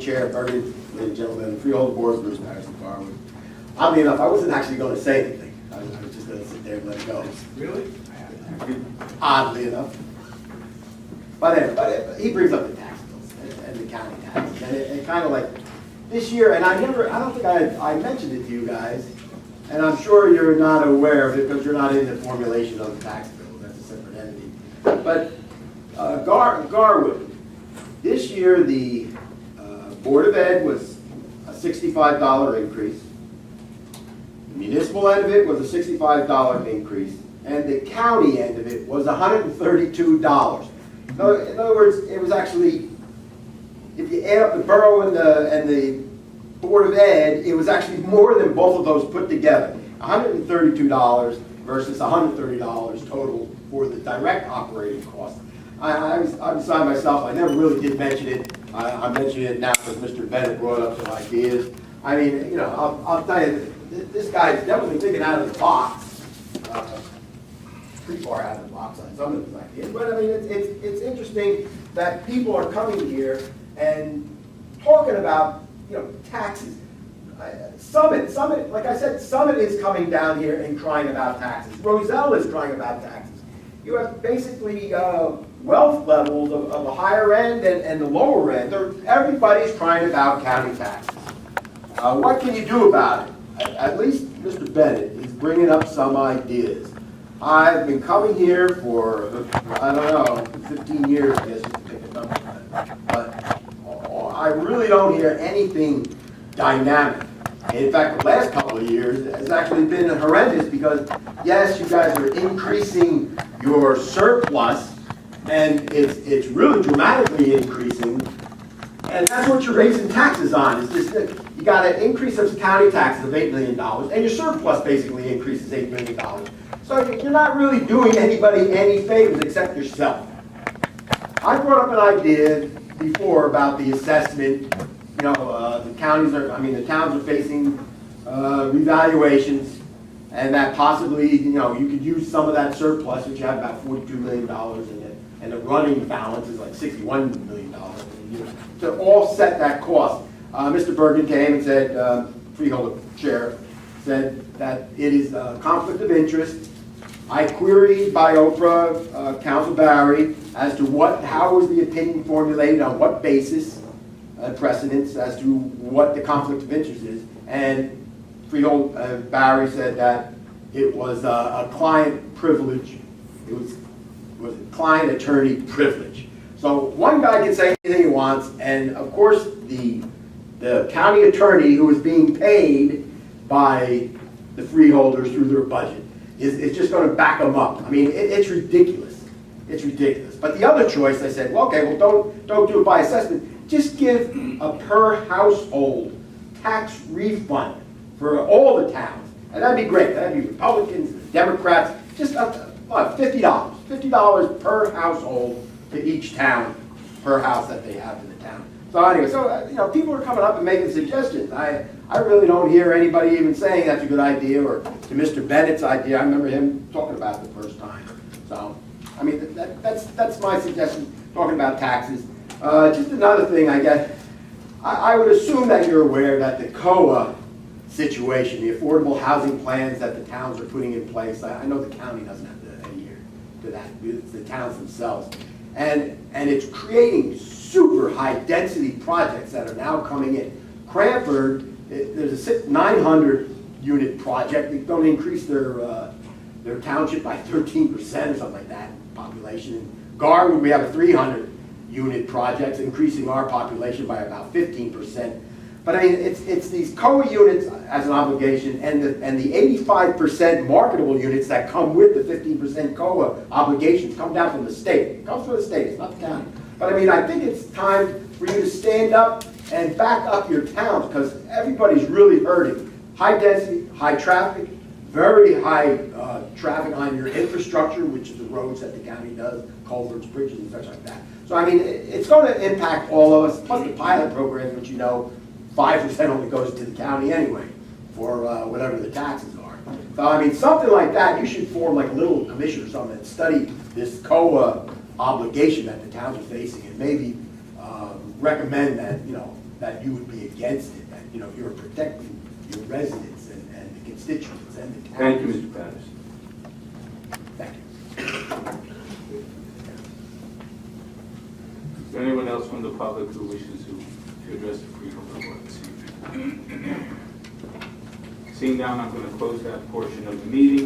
Chair Bergen, ladies and gentlemen, freehold boards, Bruce Paterson, Garwood. Oddly enough, I wasn't actually going to say anything. I was just going to sit there and let it go. Really? Oddly enough. But he brings up the tax bills and the county taxes. And it kind of like this year, and I don't think I mentioned it to you guys, and I'm sure you're not aware of it because you're not in the formulation of the tax bill. That's a separate entity. But Garwood, this year the Board of Ed was a $65 increase. The municipal end of it was a $65 increase. And the county end of it was $132. In other words, it was actually, if you add up the borough and the Board of Ed, it was actually more than both of those put together. $132 versus $130 total for the direct operating cost. I was beside myself. I never really did mention it. I'm mentioning it now because Mr. Bennett brought up some ideas. I mean, you know, I'll tell you, this guy's definitely thinking out of the box. Pretty far out of the box on some of his ideas. But I mean, it's interesting that people are coming here and talking about, you know, taxes. Summit, like I said, Summit is coming down here and crying about taxes. Roselle is crying about taxes. You have basically wealth levels of the higher end and the lower end. Everybody's crying about county taxes. What can you do about it? At least Mr. Bennett is bringing up some ideas. I've been coming here for, I don't know, 15 years, I guess, to pick a number. But I really don't hear anything dynamic. In fact, the last couple of years has actually been horrendous because, yes, you guys are increasing your surplus, and it's really dramatically increasing, and that's what you're raising taxes on. Is just that you got an increase of county taxes of $8 million, and your surplus basically increases $8 million. So you're not really doing anybody any favors except yourself. I brought up an idea before about the assessment. You know, the towns are facing revaluations, and that possibly, you know, you could use some of that surplus, which you have about $42 million in it, and the running balance is like $61 million, to offset that cost. Mr. Bergen came and said, freeholder chair, said that it is a conflict of interest. I queried by Oprah, Council Barry, as to how was the opinion formulated, on what basis, precedents as to what the conflict of interest is, and Freehold Barry said that it was a client privilege. It was a client attorney privilege. So one guy can say anything he wants, and of course the county attorney, who is being paid by the freeholders through their budget, is just going to back them up. I mean, it's ridiculous. It's ridiculous. But the other choice, I said, well, okay, well, don't do it by assessment. Just give a per household tax refund for all the towns. And that'd be great. That'd be Republicans, Democrats, just $50. $50 per household to each town, per house that they have in the town. So anyway, you know, people are coming up and making suggestions. I really don't hear anybody even saying that's a good idea, or to Mr. Bennett's idea. I remember him talking about it the first time. So, I mean, that's my suggestion, talking about taxes. Just another thing, I guess, I would assume that you're aware that the COA situation, the affordable housing plans that the towns are putting in place, I know the county doesn't have to adhere to that, it's the towns themselves. And it's creating super high density projects that are now coming in. Cranford, there's a 900 unit project. They're going to increase their township by 13% or something like that, population. In Garwood, we have a 300 unit projects, increasing our population by about 15%. But I mean, it's these COA units as an obligation, and the 85% marketable units that come with the 15% COA obligations come down from the state. It comes from the state, it's not the county. But I mean, I think it's time for you to stand up and back up your towns, because everybody's really hurting. High density, high traffic, very high traffic on your infrastructure, which is the roads that the county does, culverts, bridges, and such like that. So I mean, it's going to impact all of us, plus the pilot programs, which, you know, 5% only goes to the county anyway for whatever the taxes are. So I mean, something like that, you should form like a little commission or something and study this COA obligation that the towns are facing, and maybe recommend that, you know, that you would be against it, that, you know, you're protecting your residents and the constituents and the town. Thank you, Mr. Paterson. Thank you. Is there anyone else from the public who wishes to address the freedom of the board this evening? Seeing none, I'm going to close that portion of the meeting.